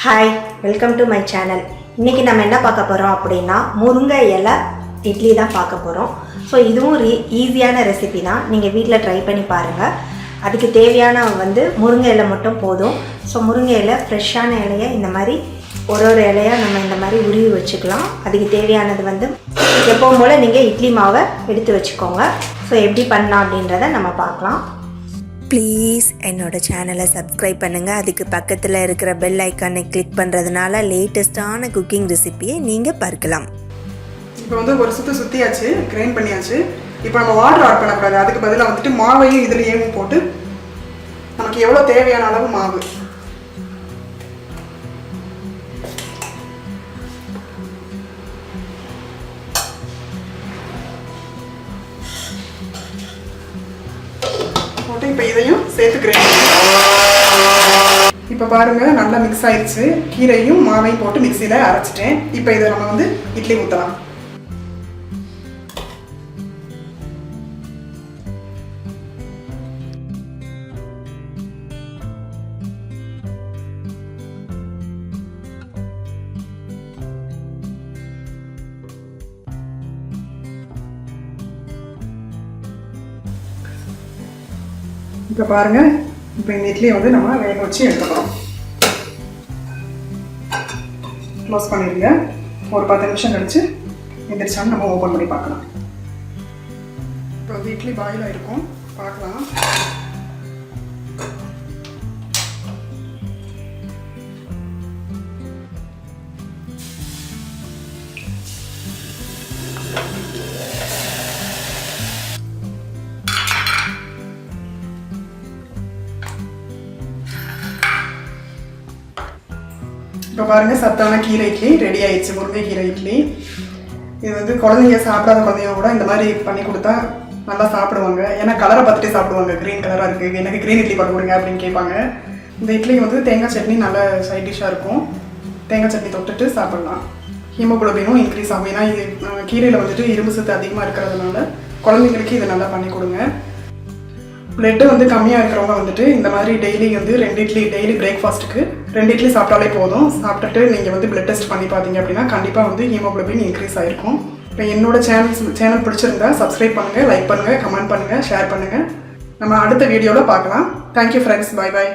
Hi, welcome to my channel. இன்றைக்கி நம்ம என்ன பார்க்க போகிறோம் அப்படின்னா முருங்கை இலை இட்லி தான் பார்க்க போகிறோம். ஸோ இதுவும் ஈஸியான ரெசிபி தான். நீங்கள் வீட்டில் ட்ரை பண்ணி பாருங்கள். அதுக்கு தேவையான முருங்கை இலை மட்டும் போதும். ஸோ முருங்கை இலை ஃப்ரெஷ்ஷான இலையை இந்த மாதிரி ஒரு இலையாக நம்ம இந்த மாதிரி உருவி வச்சுக்கலாம். அதுக்கு தேவையானது எப்பவும் போல் நீங்கள் இட்லி மாவை எடுத்து வச்சுக்கோங்க. ஸோ எப்படி பண்ணலாம் அப்படின்றத நம்ம பார்க்கலாம். ப்ளீஸ் என்னோட சேனலை சப்ஸ்கிரைப் பண்ணுங்கள். அதுக்கு பக்கத்தில் இருக்கிற பெல் ஐக்கானை கிளிக் பண்ணுறதுனால லேட்டஸ்ட்டான குக்கிங் ரெசிபியை நீங்கள் பார்க்கலாம். இப்போ ஒரு சுற்றியாச்சு, கிரைண்ட் பண்ணியாச்சு. இப்போ நம்ம வாட்டர் ஆட் பண்ணக்கூடாது. அதுக்கு பதிலாக மாவையும் இதுலேயும் போட்டு நமக்கு எவ்வளோ தேவையான அளவு மாவு போட்டு இப்போ இதையும் சேர்த்து கிரைண்ட் இப்போ பாருங்க, நல்லா மிக்ஸ் ஆயிடுச்சு. கீரையும் மாவையும் போட்டு மிக்சியில் அரைச்சிட்டேன். இப்போ இதை நம்ம இட்லி ஊற்றலாம். இப்போ பாருங்க, இப்போ இந்த இட்லியை நம்ம வேக வச்சு எடுத்துக்கிறோம். க்ளோஸ் பண்ணிடுங்க. ஒரு 10 நிமிஷம் கழிச்சு எந்திரிச்சாலும் நம்ம ஓப்பன் பண்ணி பார்க்கலாம். இப்போ இட்லி பாயில் ஆகிருக்கும், பார்க்கலாம். இப்போ பாருங்கள், சத்தான கீரை இட்லி ரெடி ஆயிடுச்சு. முருங்கை கீரை இட்லி. இது குழந்தைங்க சாப்பிடாத குழந்தைங்க கூட இந்த மாதிரி பண்ணி கொடுத்தா நல்லா சாப்பிடுவாங்க. ஏன்னா கலரை பார்த்துட்டே சாப்பிடுவாங்க. க்ரீன் கலராக இருக்குது, எனக்கு க்ரீன் இட்லி பண்ண கொடுங்க அப்படின்னு கேட்பாங்க. இந்த இட்லி தேங்காய் சட்னி நல்ல சைட் டிஷ்ஷாக இருக்கும். தேங்காய் சட்னி தொட்டுட்டு சாப்பிட்லாம். ஹீமோகுளோபினும் இன்க்ரீஸ் ஆகும். ஏன்னா இது கீரையில் இரும்பு சத்து அதிகமாக இருக்கிறதுனால குழந்தைங்களுக்கு இதை நல்லா பண்ணி கொடுங்க. பிளட்டு கம்மியாக இருக்கிறவங்க இந்த மாதிரி டெய்லி 2 இட்லி டெய்லி பிரேக்ஃபாஸ்ட்டுக்கு 2 இட்லி சாப்பிட்டாலே போதும். சாப்பிட்டுட்டு நீங்கள் பிளட் டெஸ்ட் பண்ணி பார்த்தீங்க அப்படின்னா கண்டிப்பாக ஹீமோகுளோபின் இன்க்ரீஸ் ஆகிருக்கும். இப்போ என்னோட சேனல் பிடிச்சிருந்தா சப்ஸ்கிரைப் பண்ணுங்கள், லைக் பண்ணுங்கள், கமெண்ட் பண்ணுங்கள், ஷேர் பண்ணுங்கள். நம்ம அடுத்த வீடியோவில் பார்க்கலாம். Thank you friends. Bye bye.